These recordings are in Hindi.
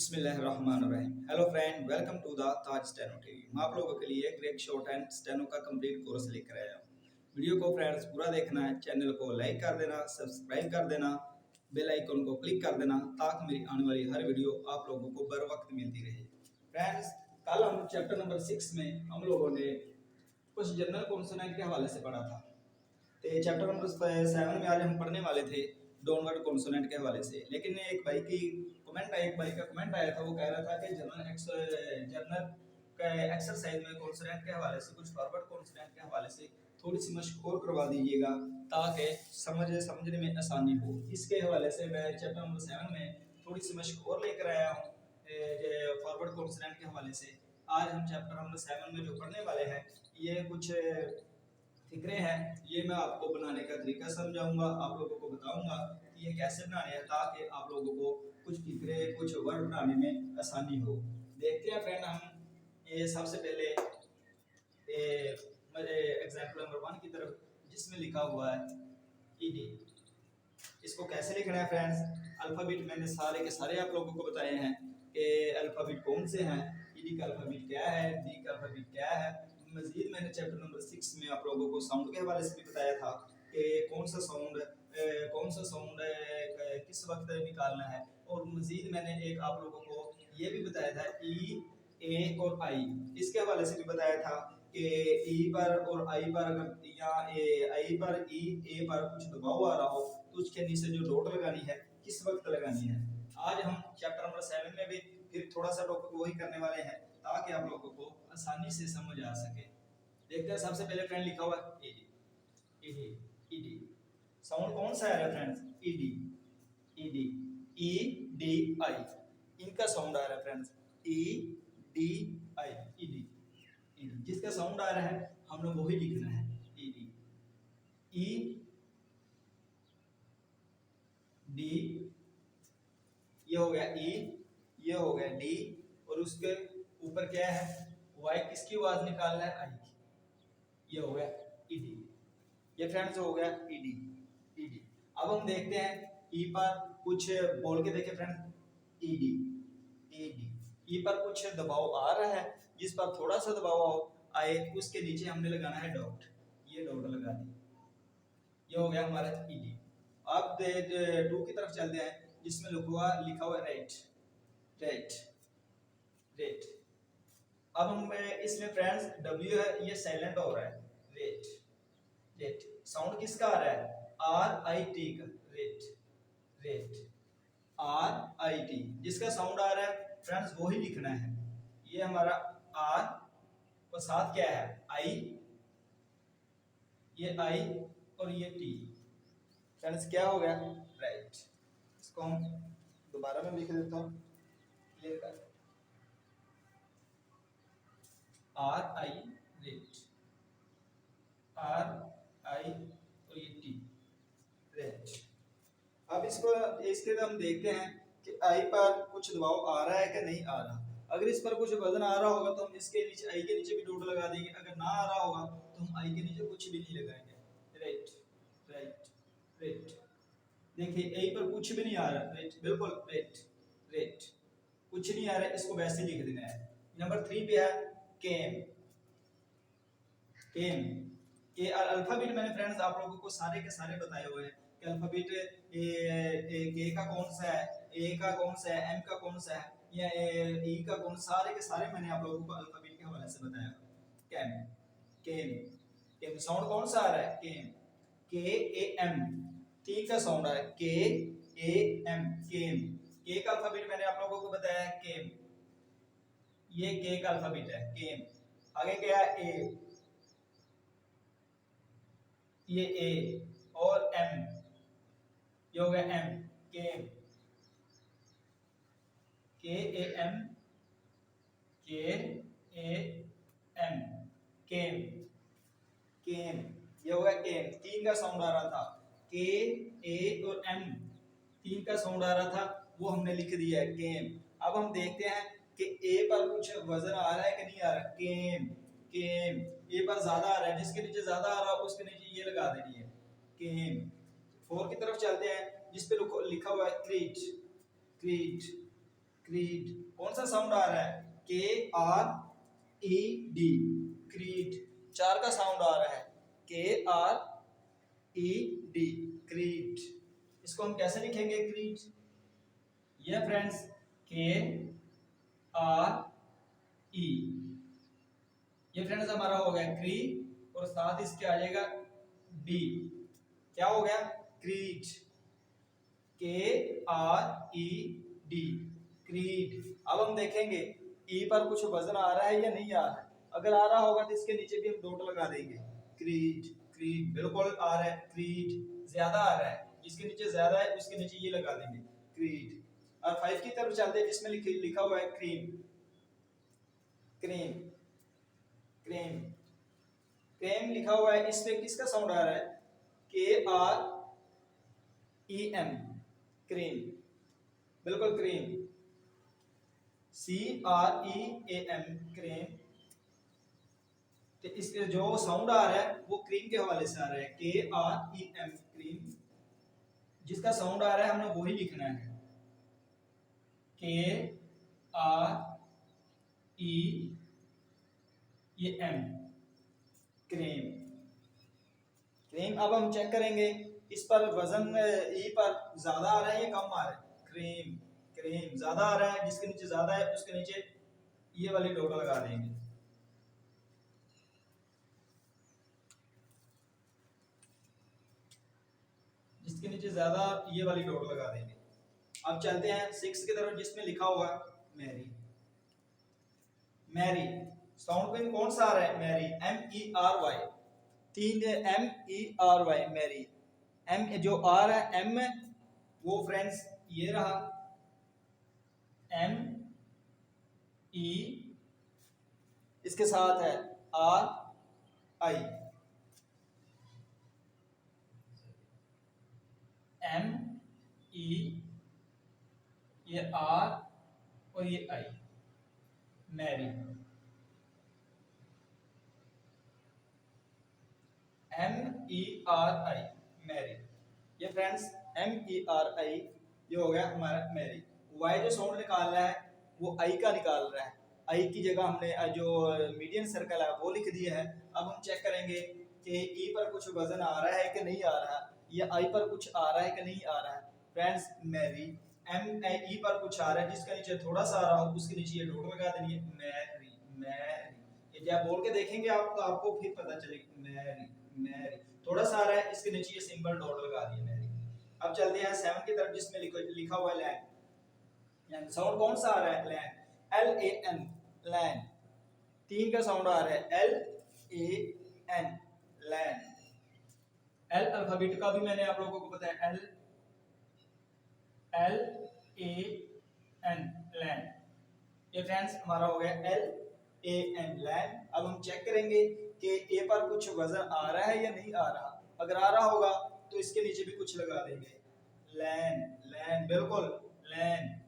बिस्मिल्लाहिर्रहमानिर्रहीम। Hello friend, welcome to the Taj steno TV. मैं आप लोगों के लिए ग्रेक शॉर्ट एंड स्टेनो का कंप्लीट कोर्स लेकर आया हूँ। वीडियो को फ्रेंड्स पूरा देखना है, चैनल को लाइक कर देना, सब्सक्राइब कर देना, बेल आइकन को क्लिक कर देना ताकि मेरी आने वाली हर वीडियो आप लोगों को बर वक्त मिलती रहे। फ्रेंड्स, कल हम चैप्टर नंबर 6 में हम लोगों ने कुछ जनरल कॉन्सोनेंट के हवाले से पढ़ा था। तो चैप्टर नंबर 7 में आज हम पढ़ने वाले थे डाउनवर्ड कॉन्सोनेंट के हवाले से। लेकिन एक भाई का कमेंट आया था, वो कह रहा था कि जनरल का एक्सरसाइज में कॉन्सोनेंट के हवाले से कुछ फॉरवर्ड कॉन्सोनेंट के हवाले से थोड़ी सी मशक और करवा दीजिएगा ताकि समझने में आसानी हो। इसके हवाले से मैं चैप्टर नंबर 7 में थोड़ी सी मशक और लेकर आया हूँ फॉरवर्ड कॉन्सोनेंट के हवाले से। आज हम चैप्टर नंबर 7 में जो पढ़ने वाले हैं ये कुछ फिक्रे हैं, ये मैं आपको बनाने का तरीका समझाऊंगा, आप लोगों को बताऊंगा कि ये कैसे बनाने हैं ताकि आप लोगों को कुछ फिक्रे कुछ वर्ड बनाने में आसानी हो। देखते हैं फ्रेंड, हम ये सबसे पहले एग्जाम्पल नंबर 1 की तरफ, जिसमें लिखा हुआ है ईडी। इसको कैसे लिखना है फ्रेंड्स? अल्फाबेट मैंने सारे के सारे आप लोगों को बताए हैं कि अल्फाबेट कौन से हैं, ईडी का अल्फाबेट क्या है, डी का अल्फाबेट क्या है। मजीद मैंने चैप्टर नंबर 6 में आप लोगों को साउंड के हवाले से भी बताया था कि कौन सा साउंड किस वक्त निकालना है। और मजीद मैंने एक आप लोगों को ये भी बताया था ई, ए और आई, इसके हवाले से भी बताया था कि ई पर और आई पर अगर या आई पर ई ए पर कुछ दबाव आ रहा हो तो उसके नीचे जो डॉट लगानी है किस वक्त लगानी है। आज हम चैप्टर नंबर 7 में भी फिर थोड़ा सा टॉपिक वही करने वाले हैं ताकि आप लोगों को आसानी से समझ आ सके। देखते हैं, सबसे पहले फ्रेंड लिखा हुआ है ईडी। ईडी ईडी साउंड कौन सा है friends? ED ED E D I, इनका साउंड आ रहा है friends, E D I, ED ED. जिसका साउंड आ रहा है हम लोग वही लिखना है, ईडी। ई डी, ये हो गया ई, ये हो गया डी, और उसके ऊपर क्या है? वाई। किसकी आवाज निकालना है? आई की। ये हो गया ईडी। ये फ्रेंड्स हो गया ईडी ईडी। अब हम देखते हैं ई पर कुछ बोल के देखें फ्रेंड्स, ईडी ईडी। ई पर कुछ दबाव आ रहा है, जिस पर थोड़ा सा दबाव आए उसके नीचे हमने लगाना है डॉट। ये डॉट लगा दी, ये हो गया हमारा ईडी। अब टू की तरफ चलते हैं, जिसमें लिखा हुआ रेट रेट रेट। अब हम इसमें फ्रेंड्स डब्ल्यू है, ये साइलेंट हो रहा है, रेट रेट। साउंड किसका आ रहा है? आर आई टी का, rate rate are I T. जिसका साउंड आ रहा है फ्रेंड्स वही लिखना है। ये हमारा आर और साथ क्या है? आई, ये आई और ये टी। फ्रेंड्स क्या हो गया? राइट। इसको हम दोबारा में लिख देता हूँ, क्लियर कर, आर आई रेट, आर आई और ये टी, रेट। अब इसके हम देखते हैं कि आई पर कुछ दबाव आ रहा है कि नहीं आ रहा। अगर इस पर कुछ वजन आ रहा होगा तो हम इसके नीचे आई के नीचे भी डॉट लगा देंगे, अगर ना आ रहा होगा तो हम आई के नीचे कुछ भी नहीं लगाएंगे। Right right rate. देखिए आई पर कुछ भी नहीं आ रहा, रेट बिल्कुल, रेट रेट कुछ नहीं आ रहा है, इसको वैसे लिख देना है। नंबर 3 पे है केम केम। ये अल्फाबेट मैंने फ्रेंड्स आप लोगों को सारे के सारे बताए हुए हैं कि अल्फाबेट के का कौन सा है, ए का कौन सा है, एम का कौन सा है, या ई का कौन, सारे के सारे मैंने आप लोगों को अल्फाबेट के हवाले से बताया। केम केम केम। साउंड कौन सा आ रहा है? केम, के ए एम। टी का साउंड आ रहा है के ए एम, केम। के का अल्फाबेट मैंने आप लोगों को बताया है, केम। ये के का अल्फाबेट है, केम। आगे क्या है? ए, ये ए और एम, ये हो गया एम, केम, के ए एम, के ए एम, केम केम। ये हो गया केम। 3 का साउंड आ रहा था, के ए और एम, 3 का साउंड आ रहा था, वो हमने लिख दिया है, केम। अब हम देखते हैं कि ए पर कुछ वजन आ रहा है कि नहीं आ रहा, केम केम। ए पर ज्यादा आ रहा है, जिसके नीचे ज्यादा आ रहा है उसके नीचे ये लगा देनी है, केम। 4 की तरफ चलते हैं, जिस पे लिखा हुआ है क्रीट क्रीट क्रीड। कौन सा साउंड आ रहा है? KRED, creed. 4 का साउंड आ रहा है KRED, क्रीड। इसको हम कैसे लिखेंगे क्रीड? ये फ्रेंड्स KRE, ये फ्रेंड्स हमारा हो गया क्री और साथ इसके आ जाएगा डी। क्या हो गया? Creed, KRED, creed. अब हम देखेंगे ई पर कुछ वजन आ रहा है या नहीं आ रहा है। अगर आ रहा होगा तो इसके नीचे भी हम डॉट लगा देंगे। क्रीड, क्रीड बिल्कुल आ रहा है। क्रीड ज्यादा आ रहा है, इसके नीचे ज्यादा है, उसके नीचे ये लगा देंगे क्रीड। और 5 की तरफ चलते हैं जिसमें लिखा हुआ है क्रीम, क्रीम, क्रीम, क्रीम लिखा हुआ है। इस पे किसका साउंड आ रहा है? KREM, क्रीम, बिल्कुल क्रीम। CREAM, cream. तो इसके जो साउंड आ रहा है वो क्रीम के हवाले से आ रहा है। KREM, cream. जिसका साउंड आ रहा है हमने वही लिखना है। KREM, cream, cream. अब हम चेक करेंगे इस पर वजन ई पर ज्यादा आ रहा है या कम आ रहा है? क्रीम, क्रीम ज्यादा आ रहा है। जिसके नीचे ज्यादा है उसके नीचे ये वाली डॉट लगा देंगे। जिसके नीचे ज्यादा ये वाली डॉट लगा देंगे। अब चलते हैं 6 की तरफ जिसमें लिखा हुआ मैरी, मैरी। साउंड कौन सा आ रहा है? Merry, MERY। 3 MERY, मैरी। एम जो आ रहा है एम वो फ्रेंड्स ये रहा ME, इसके साथ है RI, ME, ये R और ये I, मैरी। MERI, merry. ये फ्रेंड्स MERI ये हो गया हमारा मैरी। वाई जो साउंड निकाल रहा है वो आई का निकाल रहा है। आई की जगह हमने जो मीडियन सर्कल है वो लिख दिया है। अब हम चेक करेंगे कि ई पर कुछ वजन आ रहा है कि नहीं आ रहा, या आई पर कुछ आ रहा है कि नहीं आ रहा है। फ्रेंड्स मैरी, ME पर कुछ आ रहा है, जिसका नीचे थोड़ा सा आ रहा हो उसके नीचे ये डॉट लगा देनी है। Merry, merry. ये जब बोल के देखेंगे आप तो आपको फिर पता चलेगा। Merry, merry. थोड़ा सा आ रहा है, इसके नीचे ये सिंबल डॉट लगा दिया मैरी। अब चलते हैं 7 की तरफ जिसमें लिखा हुआ है लैन। लैन साउंड कौन सा आ रहा है? लैन, LAN, लैन। 3 का साउंड आ रहा है LAN, लैन। एल अल्फाबेट का भी मैंने आप लोगों को बताया, LAN, लैन। ये फ्रेंड्स हमारा हो गया LAN, लैन। अब हम चेक करेंगे कि ए पर कुछ वजन आ रहा है या नहीं आ रहा। अगर आ रहा होगा तो इसके नीचे भी कुछ लगा देंगे। लैन, लैन, बिल्कुल लैन,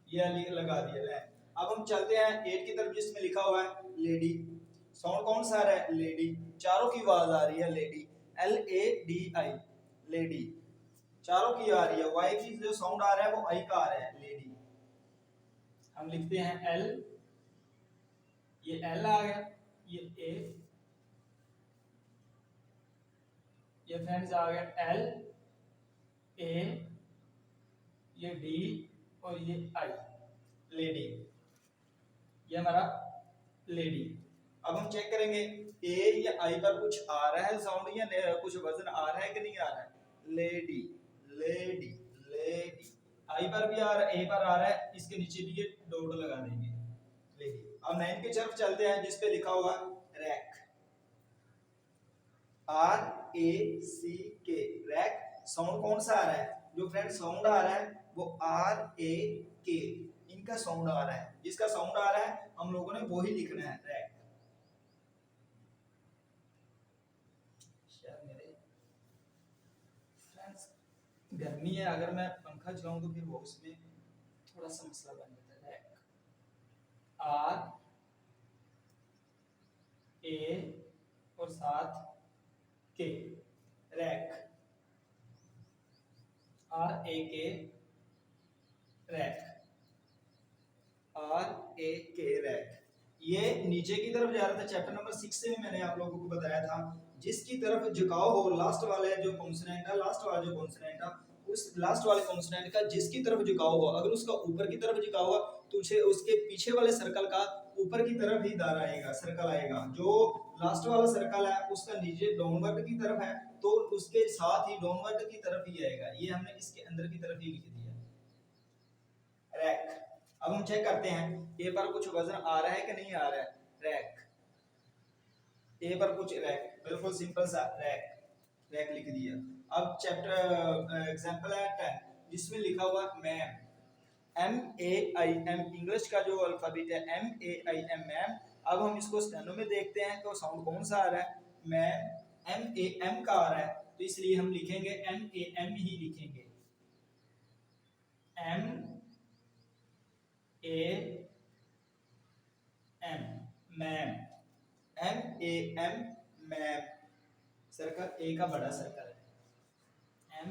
ये लगा दिया लैन। अब हम चलते हैं 8 की तरफ जिसमें लिखा हुआ है लेडी। साउंड कौन सा आ रहा है? लेडी। चारों की आवाज आ रही है लेडी, LADI, लेडी। चारों की आ रही है। वाई की जो साउंड आ रहा है वो आई का आ रहा है, लेडी। हम लिखते हैं L, ये L आ गया, ये A, ये फ्रेंड्स आ गया L A, ये D और ये I, लेडी। ये हमारा लेडी। अब हम चेक करेंगे ए या आई पर कुछ आ रहा है साउंड या कुछ वजन आ रहा है कि नहीं आ रहा है। Lady, lady, lady. आई पर भी आ रहा है, ए पर आ रहा है, इसके नीचे भी ये डॉट लगा देंगे, लेडी। अब 9 की तरफ चलते हैं जिस पे लिखा हुआ रैक, RACK, रैक। साउंड कौन सा आ रहा है? जो फ्रेंड साउंड आ रहा है वो RAK, इनका साउंड आ रहा है। जिसका साउंड आ रहा है हम लोगों ने वो ही लिखना है, रैक। गर्मी है, अगर मैं पंखा चलाऊं तो फिर वो उसमें थोड़ा सा मसला बन जाता है। रैक, RA और साथ के, रैक, RAK, रैक। ये नीचे की तरफ जा रहा था। चैप्टर नंबर 6 से भी मैंने आप लोगों को बताया था, जिसकी तरफ झुकाव हो, लास्ट वाले जो कॉन्सोनेंट है, लास्ट वाला जो कॉन्सोनेंट है, उस लास्ट वाले कॉन्सोनेंट का जिसकी तरफ झुकाव हो, अगर उसका ऊपर की तरफ झुकाव हुआ तो उसे उसके पीछे वाले सर्कल का ऊपर की तरफ ही दार आएगा, सर्कल आएगा। जो लास्ट वाला सर्कल है उसका नीचे डाउनवर्ड की तरफ है तो उसके साथ ही डाउनवर्ड की तरफ ही आएगा। ये हमने इसके अंदर की तरफ ही लिख दिया, रैक। अब हम चेक करते हैं ए पर कुछ वजन आ रहा है कि नहीं आ रहा है। रैक, ए पर कुछ रैक, बिल्कुल सिंपल सा रैक, रैक लिख दिया। अब चैप्टर एग्जांपल है 10 जिसमें लिखा हुआ ma'am, M A I M, English का जो अल्फाबेट है M A I M, ma'am. अब हम इसको स्टेनो में देखते हैं तो साउंड कौन सा आ रहा है, मैम, एम ए एम का आ रहा है, तो इसलिए हम लिखेंगे एम ए एम ही लिखेंगे, M A M, ma'am, M A M, ma'am. Circle A का बड़ा सर्कल है, M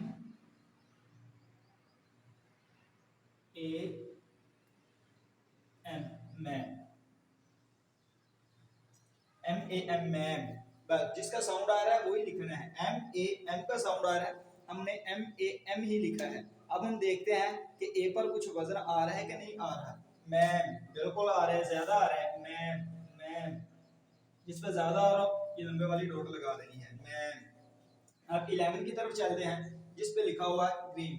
A M, ma'am, M A M, ma'am. बस जिसका साउंड आ रहा है वही लिखना है, एम ए एम का साउंड आ रहा है, हमने एम ए एम ही लिखा है। अब हम देखते हैं कि ए पर कुछ वजन आ रहा है कि नहीं आ रहा है। मैम, बिल्कुल आ रहा है, ज्यादा आ रहा है, मैम, मैम। जिस पर ज्यादा आ रहा हो ये लंबे वाली डॉट लगा देनी है, मैम। अब 11 की तरफ चलते हैं जिस पे लिखा हुआ है ग्रीन,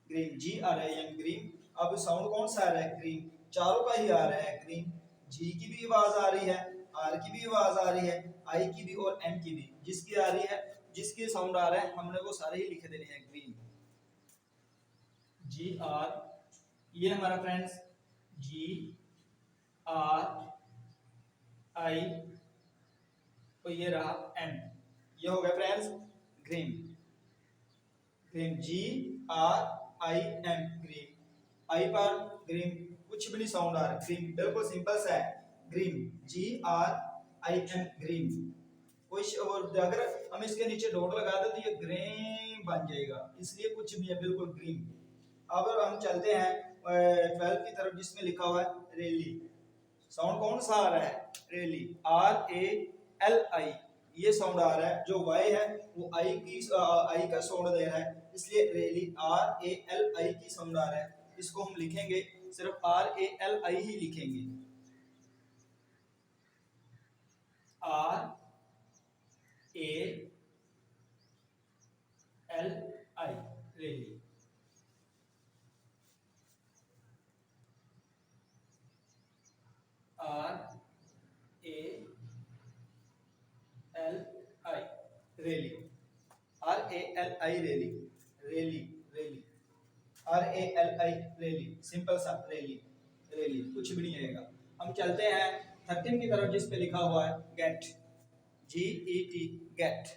ग्रीन, जी आ रहा है, ग्रीन। अब साउंड कौन सा आ रहा है, ग्रीन, चारों का ही आ रहा है ग्रीन। जी की भी आवाज आ रही है, आर की भी आवाज आ रही है, आई की भी और एम की भी। जिसकी आ रही है, जिसके साउंड आ रहा है हमने वो सारे ही लिख देने हैं, ग्रीन, जी आर। ये हमारा फ्रेंड्स जी आर आई, तो ये रहा एम, ये हो गया friends green, green, G R I M, green. I पर ग्रीन कुछ भी नहीं साउंड आ रहा, ग्रीन, बिल्कुल सिंपल सा है, green, G R I M, green. कोई और अगर हम इसके नीचे डॉट लगा दे तो ये ग्रीन बन जाएगा, इसलिए कुछ भी है, बिल्कुल ग्रीन। अब हम चलते हैं 12 की तरफ जिसमें लिखा हुआ है रेली। साउंड कौन सा आ रहा है, रेली, आर ए एल आई, ये साउंड आ रहा है। जो वाई है वो आई का साउंड दे रहा है, इसलिए रेली, आर ए एल आई की साउंड आ रहा है। इसको हम लिखेंगे सिर्फ आर ए एल आई ही लिखेंगे, R A L I, really, R A L I, really, R A L I, really, really, really, R A L I, really, simple सा रेली, रेली, कुछ भी नहीं आएगा। हम चलते हैं 13 की तरफ जिस पे लिखा हुआ है गेट, जी ई टी, गेट,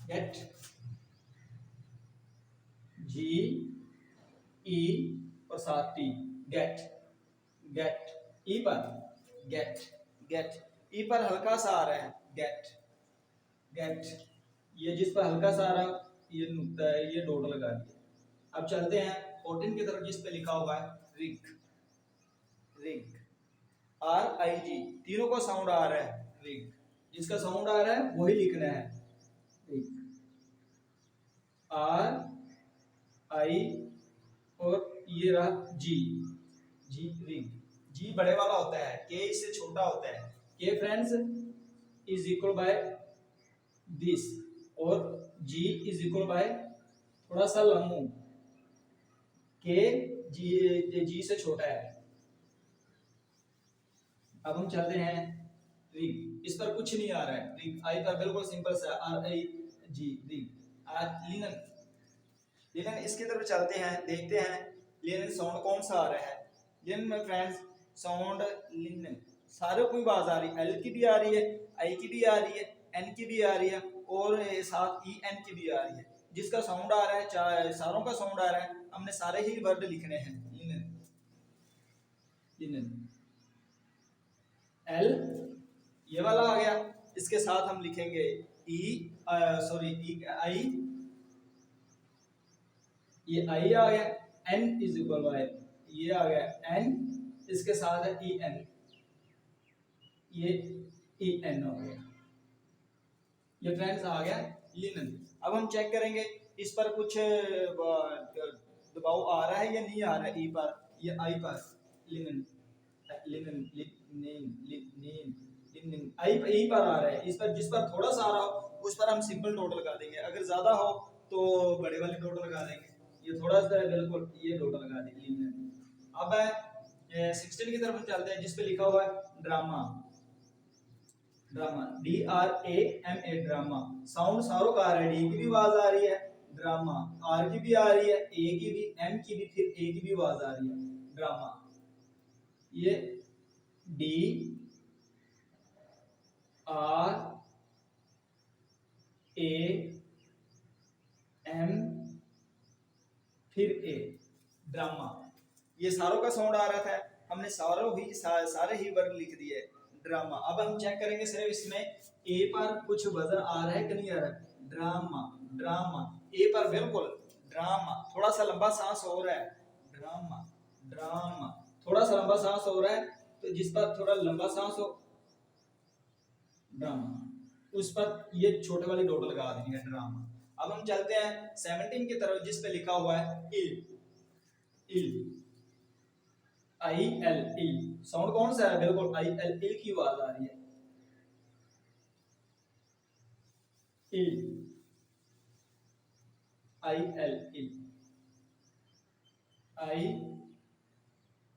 गेट, जी ई और साथ टी, गेट, गेट, ई पर गेट, गेट, ई पर हल्का सा आ रहा है, गेट, गेट। ये जिस पर हल्का सा आ रहा है ये नुक्ता है, ये डॉट लगा दिया। अब चलते हैं 14 की तरफ जिस पे लिखा हुआ है रिग, रिग, आर आई जी, तीनों का साउंड आ रहा है, रिग, जिसका साउंड आ रहा है वही लिखना है, रिग, आर आई और ये रहा जी, जी, रिग। जी बड़े वाला होता है, के इससे छोटा होता है, के friends is equal by this, और जी इज इक्वल बाय थोड़ा सा लंबू, के जी से छोटा है। अब हम चलते हैं रिग, इस पर कुछ नहीं आ रहा है, रिग, आई पर बिल्कुल सिंपल सा R I G, rig, linen, linen. इसकी तरफ चलते हैं, देखते हैं लिनन साउंड कौन सा आ रहा है। लिनन में फ्रेंड्स साउंड लिनन, सारे कोई आवाज आ रही है, एल की भी आ रही है, आई की भी आ रही है, एन की भी आ रही है और साथ ई एन की भी आ रही है। जिसका साउंड आ रहा है, चाहे सारों का साउंड आ रहा है, हमने सारे ही वर्ड लिखने हैं, लिनन, लिनन। एल ये वाला आ गया, इसके साथ हम लिखेंगे ई, सॉरी ई आई, ये आई आ गया, एन इज इक्वल बाय, ये आ गया एन, इसके साथ है ई एन, ये ई एन हो गया, ये फ्रेंड्स आ गया लिनन। अब हम चेक करेंगे इस पर कुछ दबाव आ रहा है या नहीं आ रहा है, ई पर या आई पर, linen linen linen linen linen I E पर आ रहा है। इस पर जिस पर थोड़ा सा आ रहा हो उस पर हम सिंपल डॉट लगा देंगे, अगर ज्यादा हो तो बड़े वाले डॉट लगा देंगे। ये थोड़ा सा है बिल्कुल, ये डॉट लगा देंगे लिनन। अब 16 की तरफ हम चलते हैं जिस पे लिखा हुआ है drama, drama DRAMA drama. Sound सारों का आ रहा है, डी की भी आवाज आ रही है, ड्रामा आर की भी आ रही है, ए की भी, एम की भी, फिर ए की भी आवाज आ रही है, ड्रामा। ये D R A M फिर A, ड्रामा। ये सारों का साउंड आ रहा था, हमने सारे ही वर्ड लिख दिए ड्रामा। अब हम चेक करेंगे सिर्फ इसमें ए पर कुछ वजन आ रहा है कि नहीं आ रहा है, ड्रामा ड्रामा, ए पर बिल्कुल ड्रामा, थोड़ा सा लंबा सांस हो रहा है, ड्रामा ड्रामा, थोड़ा सा लंबा सांस हो रहा है, तो जिस पर थोड़ा लंबा सांस हो ड्रामा, उस पर ये छोटे वाली डॉट लगा देंगे, ड्रामा। अब हम चलते हैं 17 की तरफ जिस पे लिखा हुआ है इल, इल IL इल, साउंड कौन सा है, बिल्कुल IL इल की आवाज आ रही है, इल IL इल, I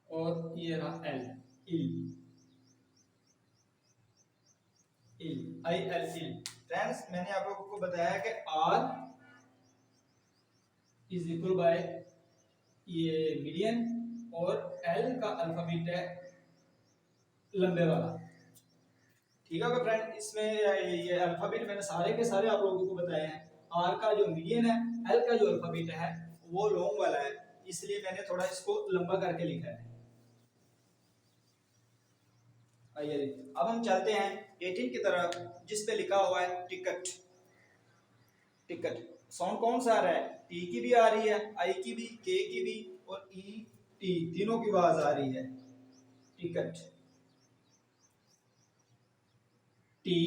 और ये रहा L, इल इल IL इल। फ्रेंड्स मैंने आप लोगों को बताया कि R इज इक्वल बाय ये मीडियन और L का अल्फाबेट है लंबे वाला, ठीक है फ्रेंड। इसमें ये अल्फाबेट मैंने सारे के सारे आप लोगों को बताए हैं। R का जो मीडियन है, L का जो अल्फाबेट है वो लॉन्ग वाला है, इसलिए मैंने थोड़ा इसको लंबा करके लिखा है। आइए अब हम चलते हैं 18 की तरफ जिस पे लिखा हुआ है टिकट, टिकट। साउंड कौन सा आ रहा है, टी की भी आ रही है, आई की भी, के की भी और ई टी तीनों की आवाज आ रही है, टिकट। टी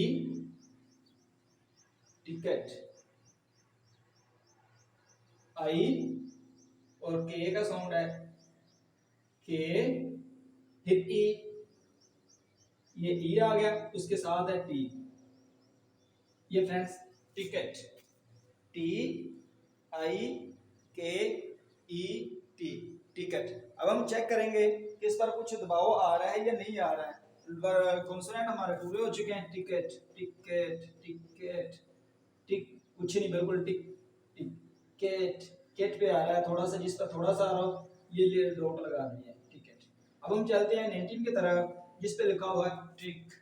टिकट, आई और के का साउंड है के, फिर ई, ये ई आ गया, उसके साथ है टी, ये फ्रेंड्स टिकट, टी आई के ई टी, टिकट। अब हम चेक करेंगे कि इस पर कुछ दबाव आ रहा है या नहीं आ रहा है, कॉन्सोनेंट हमारे पूरे हो चुके हैं, टिकट टिकट टिकट टिक, कुछ नहीं बिल्कुल टिक टिकट, केट पे आ रहा है, थोड़ा सा जिस पर थोड़ा सा आ रहा हो ये डॉट लगा दिया, टिकट। अब हम चलते हैं 19 की तरफ जिस पे लिखा हुआ है ट्रिक,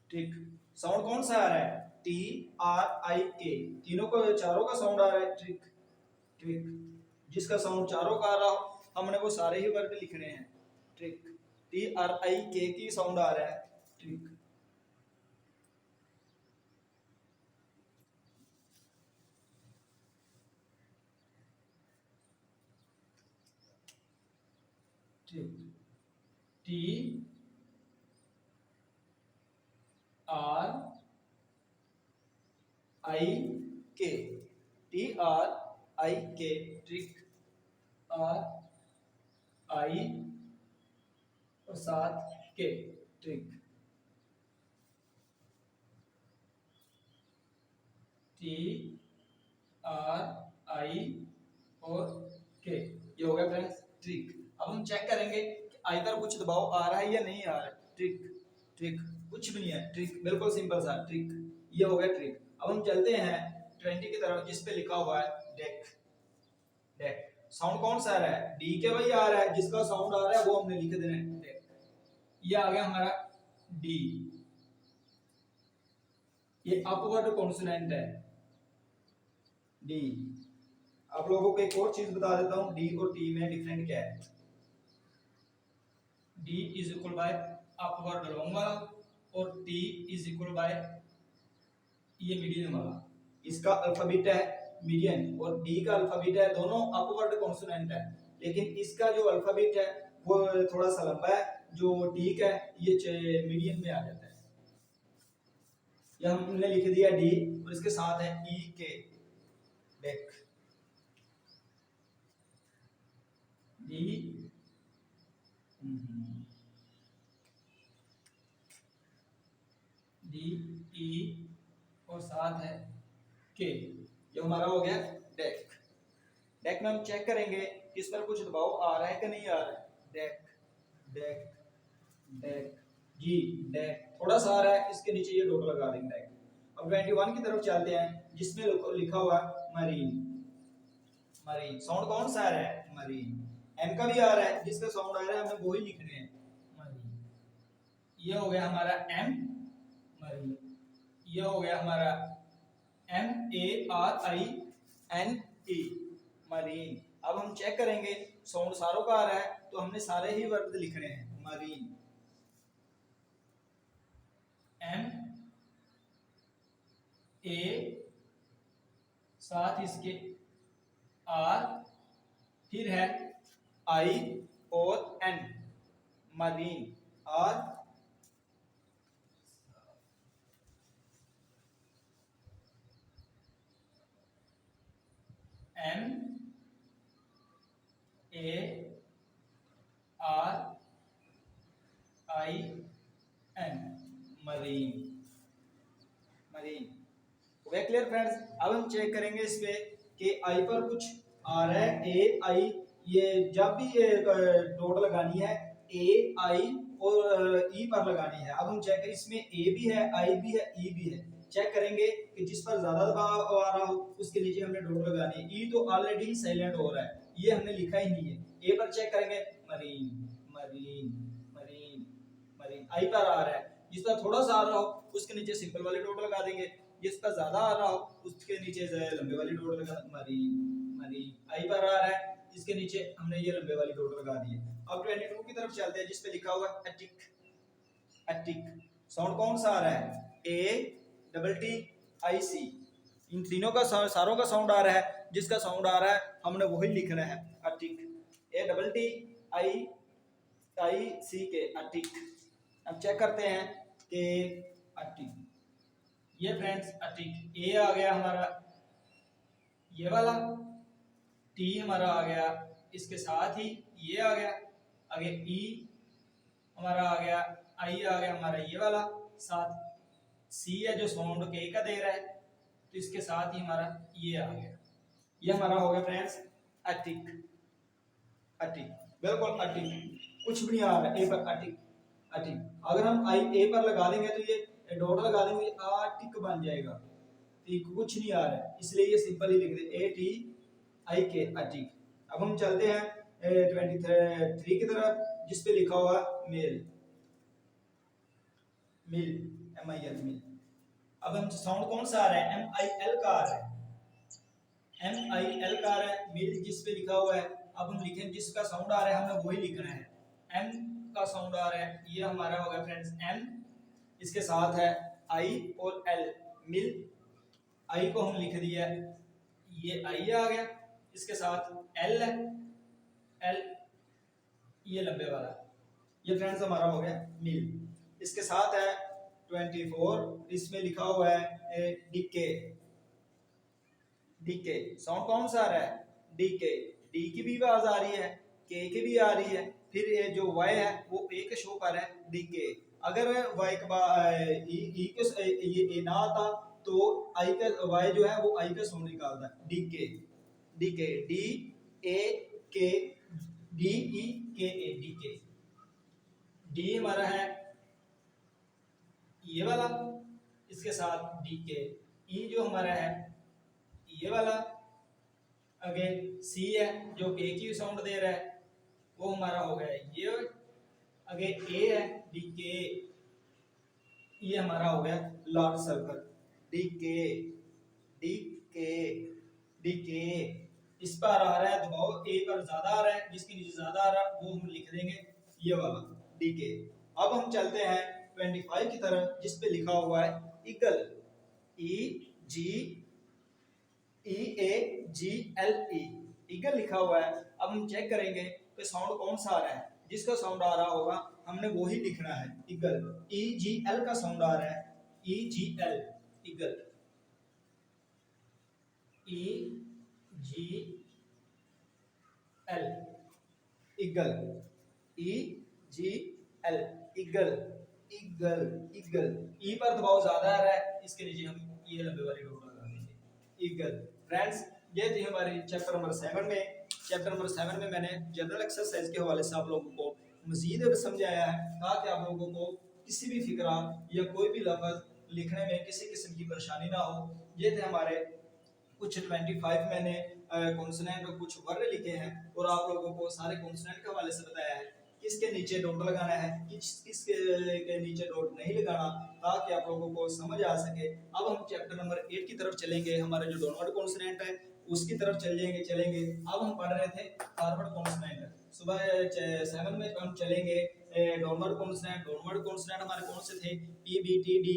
ट्रिक। साउंड कौन सा आ रहा है, TRIK, तीनों को चारों का साउंड आ रहा है, ट्रिक ट्रिक। जिसका साउंड चारों का आ रहा हो हमने वो सारे ही वर्ड लिखने हैं, ट्रिक, TRIK की साउंड आ रहा है, trick. TRIK, TRIK, trick, RI और साथ के, ट्रिक, TRI और के, ये हो गया फ्रेंड्स ट्रिक। अब हम चेक करेंगे कि आई पर कुछ दबाव आ रहा है या नहीं आ रहा है, ट्रिक ट्रिक, कुछ भी नहीं है, ट्रिक बिल्कुल सिंपल सा, ट्रिक, ये हो गया ट्रिक। अब हम चलते हैं 20 की तरफ जिस पे लिखा हुआ है डेक, डेक। साउंड कौन सा आ रहा है, डी के भाई आ रहा है, जिसका साउंड आ रहा है वो हमने लिख देना है, डेक। ये आ गया हमारा डी, ये अपवर्ड कॉन्सोनेंट है डी। आप लोगों को एक और चीज बता देता हूं, डी और टी में डिफरेंट क्या है। D is equal bye upward long वाला और टी इज इक्वल बाय ये मीडियन वाला। इसका अल्फाबेट है मीडियन और डी का अल्फाबेट है, दोनों अपवर्ड कॉन्सोनेंट है, लेकिन इसका जो अल्फाबेट है वो थोड़ा सा लंबा है, जो टीक है ये मीडियम में आ जाता है। या हमने लिख दिया डी और इसके साथ है ई के, डेक, डी डी ई और साथ है के, ये हमारा हो गया डेक। डेक में हम चेक करेंगे इस पर कुछ दबाव आ रहा है कि नहीं आ रहा है। डेक डेक डेक जी, डेक थोड़ा सा आ रहा है, इसके नीचे ये डॉट लगा देंगे डेक। अब 21 की तरफ चलते हैं जिसमें लिखा हुआ मरीन। मरीन साउंड कौन सा आ रहा है, मरीन। एम का भी आ रहा है, जिसका साउंड आ रहा है हमें वो ही लिखने हैं, मरीन। ये हो गया हमारा एम, मरीन। ये हो गया हमारा MARINE, मरीन। अब हम चेक करेंगे साउंड सारों का आ रहा है तो हमने सारे ही वर्ड लिखने हैं, मरीन, MA साथ इसके R, फिर है I और N, marine. R MARIN, marine, marine. हो गया क्लियर फ्रेंड्स। अब हम चेक करेंगे इस पे कि आई पर कुछ आ रहा है, ए आई, ये जब भी ये डॉट लगानी है ए आई और ई पर लगानी है। अब हम चेक करें इसमें ए भी है, आई भी है, ई भी है। चेक करेंगे कि जिस पर ज्यादा दबाव आ रहा हो उसके नीचे हमने डॉट लगानी है। ई तो ऑलरेडी साइलेंट हो रहा है, ये हमने लिखा ही नहीं है। ए पर चेक करेंगे, मरीन मरीन मरीन मरीन। आई पर आ रहा है, जिस पर थोड़ा सा आ रहा हो उसके नीचे सिंपल वाली डॉट लगा देंगे, जिस पर ज्यादा आ रहा हो उसके नीचे लंबे वाली डॉट लगा, मरीन मरीन। आई पर आ रहा है, इसके नीचे हमने ये लंबे वाली डॉट लगा दी है। अब 22 की तरफ चलते हैं जिस पे लिखा हुआ है एटिक। एटिक साउंड कौन सा आ रहा है, ATTIC। इन तीनों का सारों का साउंड आ रहा है, जिसका साउंड आ रहा है हमने वही लिखना है, एटिक, ATTIC के, एटिक। अब चेक करते हैं कि एटिक, ये फ्रेंड्स एटिक। ए आ गया हमारा ये वाला, टी हमारा आ गया, इसके साथ ही ये आ गया, आगे ई हमारा आ गया, आई आ गया हमारा ये वाला, साथ सी है जो साउंड के का दे रहा है, तो इसके साथ ही हमारा ये आ गया। ये हमारा हो गया फ्रेंड्स एटिक। एटिक बिल्कुल एटिक, कुछ भी नहीं आ रहा है ए पर, एटिक एटिक। अगर हम आई ए पर लगा देंगे तो ये डॉट लगा देंगे, आटिक बन जाएगा, ठीक कुछ नहीं आ रहा है, इसलिए ये सिंपल ही लिख दे ATIK, एटिक। अब हम चलते हैं 23 की तरफ जिस पे लिखा हुआ मेल। मिल, MIL, मिल। अब हम साउंड कौन सा आ रहा है, MIL का आ रहा है, MIL का आ रहा है। मिल जिस पे लिखा हुआ है, अब हम लिखें जिसका साउंड आ रहा है हमें वही लिखना है। M का साउंड आ रहा है, ये हमारा होगा फ्रेंड्स M, इसके साथ है I और L, मिल। I को हम लिख दिया, ये I आ गया, इसके साथ L है, L ये लंबे वाला, ये फ्रेंड्स हमारा हो गया मिल। इसके साथ है 24, इसमें लिखा हुआ है डीके। डीके साउंड कौन सा आ रहा है, डीके। डी की भी आवाज आ रही है, के की भी आ रही है, फिर ये जो वाई है वो ए के शो कर रहा है, डीके। अगर वाई के बाद ई के ये ए ना आता तो आई का वाई जो है वो आई का साउंड निकालता है, डीके। डीके, डी ए के, डी ई के ए, डीके। डी हमारा है ये वाला, इसके साथ डीके। ई जो हमारा है ये वाला, अगे सी है जो के की साउंड दे रहा है, वो हमारा हो गया ये। अगे ए है डीके, ये हमारा हो गया large circle, DK DK DK. इस पर आ रहा है दबाव ए पर ज्यादा आ रहा है, जिसके नीचे ज्यादा आ रहा है वो हम लिख देंगे ये वाला, डीके। अब हम चलते हैं 25 की तरफ जिस पे लिखा हुआ है ईगल, EGEAGLE, ईगल लिखा हुआ है। अब हम चेक करेंगे कि साउंड कौन सा आ रहा है, जिसका साउंड आ रहा होगा हमने वो ही लिखना है। ईगल, EGL का साउंड आ रहा है, EGL, eagle, EGL, eagle, EGL, eagle, eagle, eagle. E पर दबाव ज्यादा आ रहा है, इसके नीचे हम ये लंबे वाली डॉट लगा देंगे, ईगल। फ्रेंड्स, ये थी हमारी चैप्टर नंबर 7 में। चैप्टर नंबर 7 में मैंने जनरल एक्सरसाइज के हवाले से आप लोगों को मजीद समझाया है, ताकि आप लोगों को किसी भी फिक्रा या कोई भी लफ्ज लिखने में किसी किस्म की परेशानी ना हो। ये थे हमारे कुछ 25 मैंने कॉन्सोनेंट और कुछ वर्ण लिखे हैं, और आप लोगों को सारे कॉन्सोनेंट के हवाले से बताया है, किसके नीचे डॉट लगाना है, किसके नीचे डॉट नहीं लगाना, ताकि आप लोगों को समझ आ सके। अब हम चैप्टर नंबर 8 की तरफ चलेंगे, हमारे जो डाउनवर्ड कॉन्सोनेंट है उसकी तरफ चलेंगे। अब हम पढ़ रहे थे फॉरवर्ड कॉन्सोनेंट। सुबह 7 में हम चलेंगे डाउनवर्ड कॉन्सोनेंट हमारे कौन से थे, P B T D,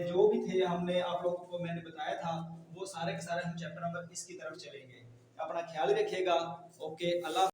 जो भी थे हमने आप लोगों को मैंने बताया था, वो सारे के सारे हम चैप्टर नंबर 20 की तरफ चलेंगे। अपना ख्याल रखिएगा। ओके, अल्लाह।